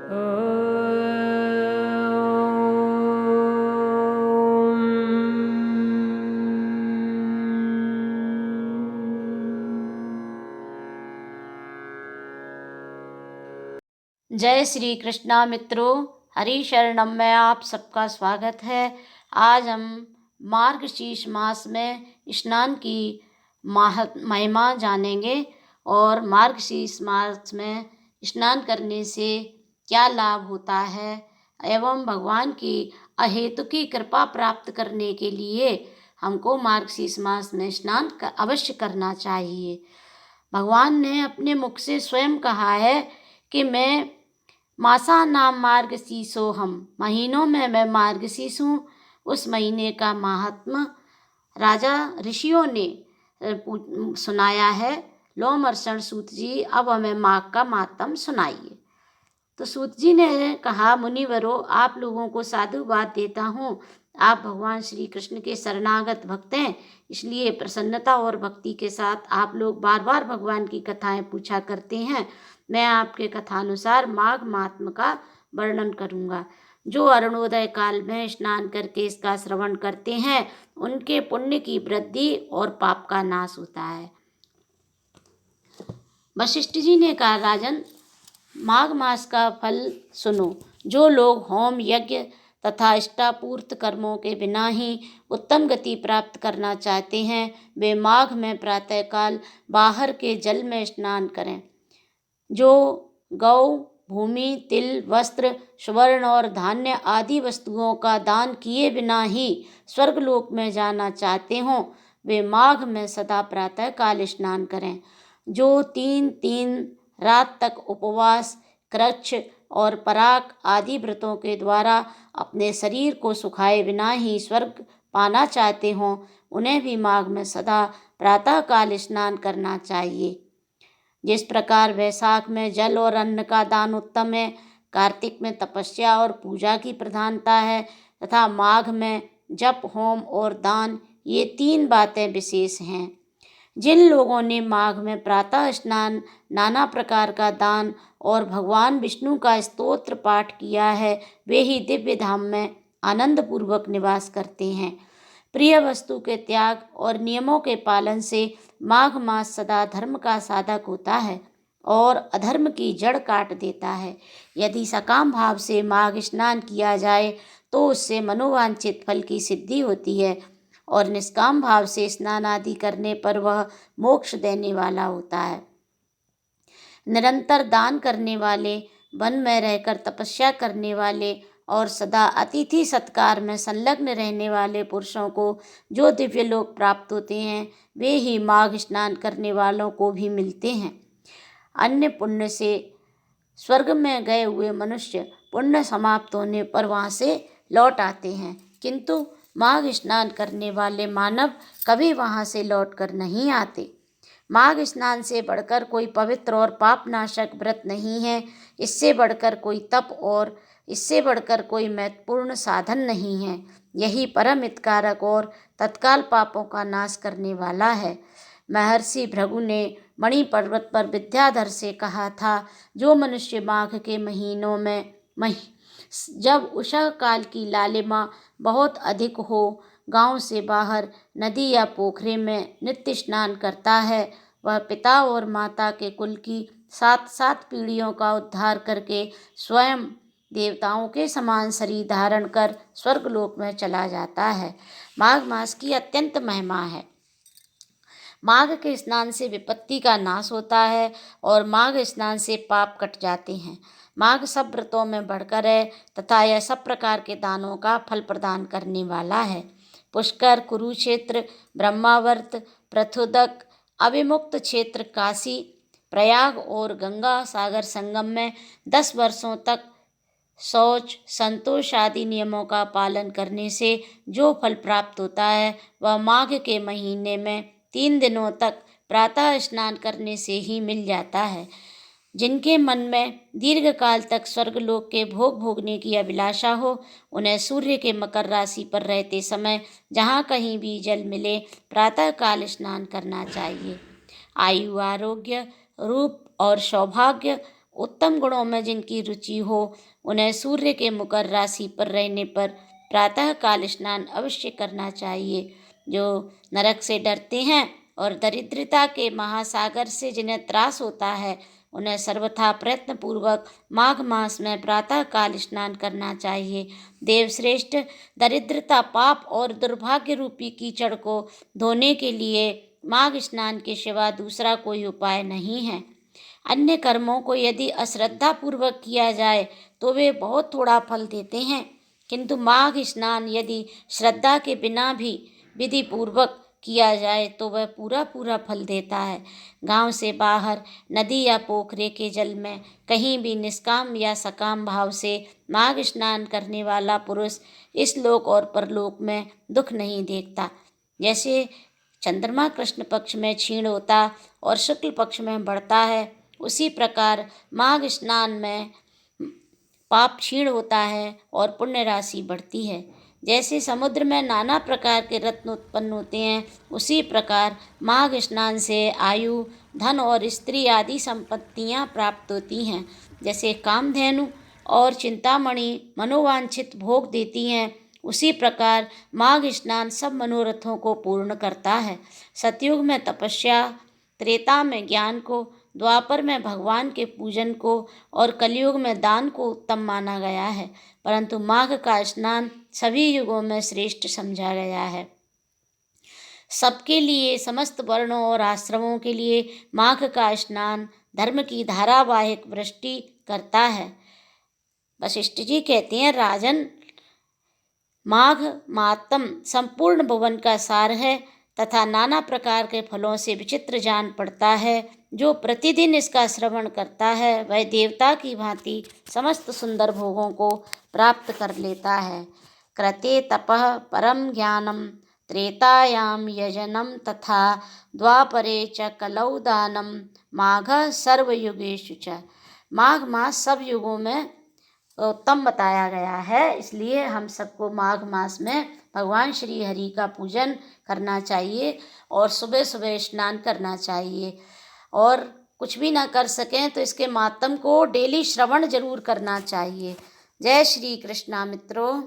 जय श्री कृष्णा मित्रों, हरि शरणम में आप सबका स्वागत है। आज हम मार्गशीर्ष मास में स्नान की महिमा जानेंगे और मार्गशीर्ष मास में स्नान करने से क्या लाभ होता है एवं भगवान की अहेतुकी कृपा प्राप्त करने के लिए हमको मार्गशीर्ष मास में स्नान अवश्य करना चाहिए। भगवान ने अपने मुख से स्वयं कहा है कि मैं मासा नाम मार्गशीर्षो हम, महीनों में मैं मार्गशीर्ष हूँ। उस महीने का महात्मा राजा ऋषियों ने सुनाया है। लो मर्षण सूत जी, अब हमें माघ का मातम सुनाइए। तो सूत जी ने कहा, मुनिवरों, आप लोगों को साधुवाद देता हूँ। आप भगवान श्री कृष्ण के शरणागत भक्त हैं, इसलिए प्रसन्नता और भक्ति के साथ आप लोग बार बार भगवान की कथाएं पूछा करते हैं। मैं आपके कथानुसार माघ महात्म का वर्णन करूँगा। जो अरुणोदय काल में स्नान करके इसका श्रवण करते हैं, उनके पुण्य की वृद्धि और पाप का नाश होता है। वशिष्ठ जी ने कहा, राजन, माघ मास का फल सुनो। जो लोग होम यज्ञ तथा इष्टापूर्त कर्मों के बिना ही उत्तम गति प्राप्त करना चाहते हैं, वे माघ में प्रातःकाल बाहर के जल में स्नान करें। जो गौ, भूमि, तिल, वस्त्र, स्वर्ण और धान्य आदि वस्तुओं का दान किए बिना ही स्वर्गलोक में जाना चाहते हों, वे माघ में सदा प्रातःकाल स्नान करें। जो 3 रात तक उपवास, कृच्छ और पराग आदि व्रतों के द्वारा अपने शरीर को सुखाए बिना ही स्वर्ग पाना चाहते हों, उन्हें भी माघ में सदा प्रातःकाल स्नान करना चाहिए। जिस प्रकार वैशाख में जल और अन्न का दान उत्तम है, कार्तिक में तपस्या और पूजा की प्रधानता है तथा माघ में जप, होम और दान, ये 3 बातें विशेष हैं। जिन लोगों ने माघ में प्रातः स्नान, नाना प्रकार का दान और भगवान विष्णु का स्तोत्र पाठ किया है, वे ही दिव्य धाम में आनंद पूर्वक निवास करते हैं। प्रिय वस्तु के त्याग और नियमों के पालन से माघ मास सदा धर्म का साधक होता है और अधर्म की जड़ काट देता है। यदि सकाम भाव से माघ स्नान किया जाए तो उससे मनोवांछित फल की सिद्धि होती है और निष्काम भाव से स्नान आदि करने पर वह मोक्ष देने वाला होता है। निरंतर दान करने वाले, वन में रहकर तपस्या करने वाले और सदा अतिथि सत्कार में संलग्न रहने वाले पुरुषों को जो दिव्य लोक प्राप्त होते हैं, वे ही माघ स्नान करने वालों को भी मिलते हैं। अन्य पुण्य से स्वर्ग में गए हुए मनुष्य पुण्य समाप्त होने पर वहाँ से लौट आते हैं, किंतु माघ स्नान करने वाले मानव कभी वहाँ से लौट कर नहीं आते। माघ स्नान से बढ़कर कोई पवित्र और पापनाशक व्रत नहीं है। इससे बढ़कर कोई तप और इससे बढ़कर कोई महत्वपूर्ण साधन नहीं है। यही परम हितकारक और तत्काल पापों का नाश करने वाला है। महर्षि भृगु ने मणि पर्वत पर विद्याधर से कहा था, जो मनुष्य माघ के महीनों में जब उषा काल की लालिमा बहुत अधिक हो, गांव से बाहर नदी या पोखरे में नित्य स्नान करता है, वह पिता और माता के कुल की 7 पीढ़ियों का उद्धार करके स्वयं देवताओं के समान शरीर धारण कर स्वर्गलोक में चला जाता है। माघ मास की अत्यंत महिमा है। माघ के स्नान से विपत्ति का नाश होता है और माघ स्नान से पाप कट जाते हैं। माघ सब व्रतों में बढ़कर है तथा यह सब प्रकार के दानों का फल प्रदान करने वाला है। पुष्कर, कुरुक्षेत्र, ब्रह्मावर्त, पृथुदक, अविमुक्त क्षेत्र काशी, प्रयाग और गंगा सागर संगम में 10 वर्षों तक शौच, संतोष आदि नियमों का पालन करने से जो फल प्राप्त होता है, वह माघ के महीने में 3 दिनों तक प्रातः स्नान करने से ही मिल जाता है। जिनके मन में दीर्घ काल तक स्वर्गलोक के भोग भोगने की अभिलाषा हो, उन्हें सूर्य के मकर राशि पर रहते समय जहाँ कहीं भी जल मिले प्रातः काल स्नान करना चाहिए। आयु, आरोग्य, रूप और सौभाग्य उत्तम गुणों में जिनकी रुचि हो उन्हें सूर्य के मकर राशि पर रहने पर प्रातः काल स्नान अवश्य करना चाहिए। जो नरक से डरते हैं और दरिद्रता के महासागर से जिन्हें त्रास होता है उन्हें सर्वथा प्रयत्न पूर्वक माघ मास में प्रातः काल स्नान करना चाहिए। देवश्रेष्ठ, दरिद्रता, पाप और दुर्भाग्य रूपी कीचड़ को धोने के लिए माघ स्नान के सिवा दूसरा कोई उपाय नहीं है। अन्य कर्मों को यदि अश्रद्धा पूर्वक किया जाए तो वे बहुत थोड़ा फल देते हैं, किंतु माघ स्नान यदि श्रद्धा के बिना भी विधि पूर्वक किया जाए तो वह पूरा पूरा फल देता है। गांव से बाहर नदी या पोखरे के जल में कहीं भी निष्काम या सकाम भाव से माघ स्नान करने वाला पुरुष इस लोक और परलोक में दुख नहीं देखता। जैसे चंद्रमा कृष्ण पक्ष में क्षीण होता और शुक्ल पक्ष में बढ़ता है, उसी प्रकार माघ स्नान में पाप क्षीण होता है और पुण्य राशि बढ़ती है। जैसे समुद्र में नाना प्रकार के रत्न उत्पन्न होते हैं, उसी प्रकार माघ स्नान से आयु, धन और स्त्री आदि संपत्तियां प्राप्त होती हैं। जैसे कामधेनु और चिंतामणि मनोवांछित भोग देती हैं, उसी प्रकार माघ स्नान सब मनोरथों को पूर्ण करता है। सतयुग में तपस्या, त्रेता में ज्ञान को, द्वापर में भगवान के पूजन को और कलयुग में दान को उत्तम माना गया है, परंतु माघ का स्नान सभी युगों में श्रेष्ठ समझा गया है। सबके लिए, समस्त वर्णों और आश्रमों के लिए माघ का स्नान धर्म की धारावाहिक वृष्टि करता है। वशिष्ठ जी कहते हैं, राजन, माघ मातम संपूर्ण भुवन का सार है तथा नाना प्रकार के फलों से विचित्र जान पड़ता है। जो प्रतिदिन इसका श्रवण करता है वह देवता की भांति समस्त सुंदर भोगों को प्राप्त कर लेता है। कृते तपः परम ज्ञानम त्रेतायाम यजनम तथा द्वापरे च कलौ दानम माघ सर्वयुगेषु च। माघ मास सब युगों में उत्तम बताया गया है, इसलिए हम सबको माघ मास में भगवान श्री हरि का पूजन करना चाहिए और सुबह सुबह स्नान करना चाहिए। और कुछ भी ना कर सकें तो इसके मातम को डेली श्रवण जरूर करना चाहिए। जय श्री कृष्णा मित्रों।